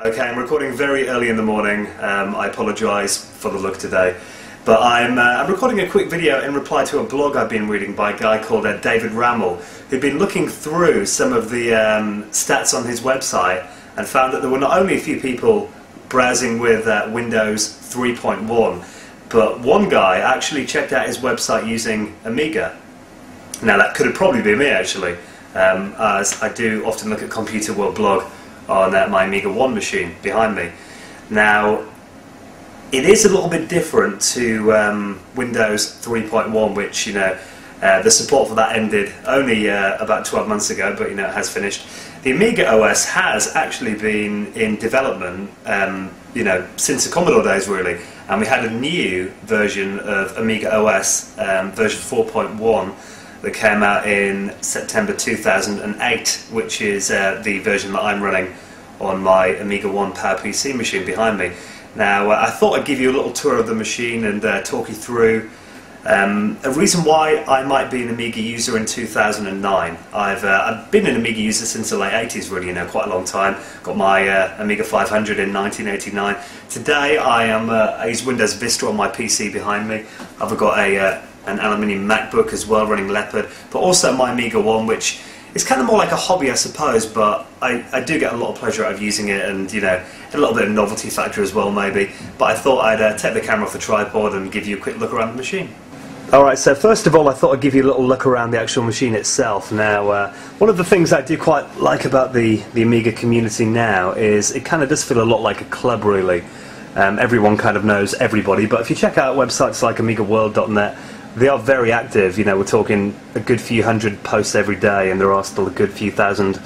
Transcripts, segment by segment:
Okay, I'm recording very early in the morning. I apologise for the look today, but I'm recording a quick video in reply to a blog I've been reading by a guy called David Rammel, who'd been looking through some of the stats on his website and found that there were not only a few people browsing with Windows 3.1, but one guy actually checked out his website using Amiga. Now that could have probably been me actually, as I do often look at Computer World blog on my Amiga 1 machine behind me. Now, it is a little bit different to Windows 3.1, which, you know, the support for that ended only about 12 months ago, but, you know, it has finished. The AmigaOS has actually been in development, you know, since the Commodore days, really, and we had a new version of AmigaOS, version 4.1, that came out in September 2008, which is the version that I'm running on my Amiga 1 PowerPC machine behind me. Now, I thought I'd give you a little tour of the machine and talk you through a reason why I might be an Amiga user in 2009. I've been an Amiga user since the late 80s, really, you know, quite a long time. Got my Amiga 500 in 1989. Today I use Windows Vista on my PC behind me. I've got an aluminium MacBook as well running Leopard, but also my Amiga 1, which is kind of more like a hobby, I suppose, but I do get a lot of pleasure out of using it, and, you know, a little bit of novelty factor as well maybe. But I thought I'd take the camera off the tripod and give you a quick look around the machine. Alright, so first of all I thought I'd give you a little look around the actual machine itself. Now, one of the things I do quite like about the Amiga community now is it kind of does feel a lot like a club, really. Everyone kind of knows everybody, but if you check out websites like AmigaWorld.net, they are very active. You know, we're talking a good few hundred posts every day, and there are still a good few thousand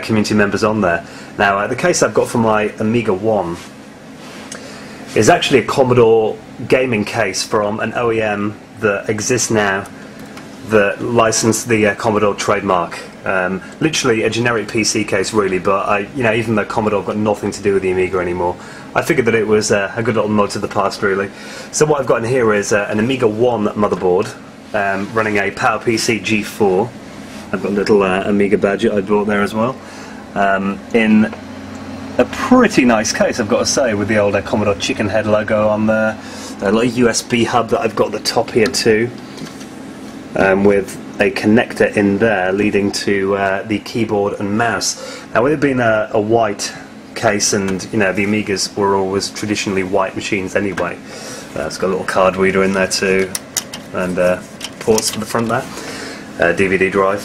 community members on there. Now, the case I've got for my Amiga 1 is actually a Commodore gaming case from an OEM that exists now that licensed the Commodore trademark. Literally a generic PC case, really, but you know, even though Commodore got nothing to do with the Amiga anymore, I figured that it was a good little nod to the past, really. So what I've got in here is an Amiga 1 motherboard running a PowerPC G4. I've got a little Amiga badge I bought there as well. In a pretty nice case, I've got to say, with the old Commodore chicken head logo on there. A little USB hub that I've got at the top here too, with a connector in there leading to the keyboard and mouse. Now, with it being a white case, and, you know, the Amigas were always traditionally white machines anyway, it's got a little card reader in there too, and ports for the front there, DVD drive.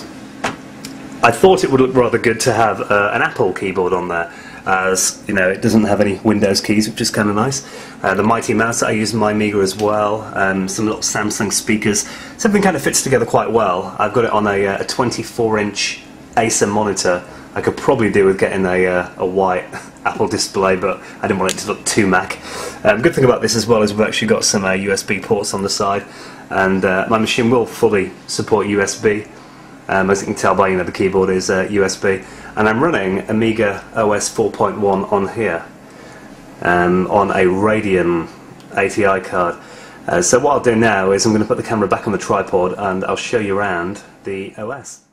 I thought it would look rather good to have an Apple keyboard on there, as, you know, it doesn't have any Windows keys, which is kind of nice. The mighty mouse that I use in my Amiga as well, some little Samsung speakers. Something kind of fits together quite well. I've got it on a 24-inch Acer monitor. I could probably do with getting a white Apple display, but I didn't want it to look too Mac. Good thing about this as well is we've actually got some USB ports on the side, and my machine will fully support USB. As you can tell by, you know, the keyboard is USB, and I'm running AmigaOS 4.1 on here, on a Radeon ATI card. So what I'll do now is I'm going to put the camera back on the tripod and I'll show you around the OS.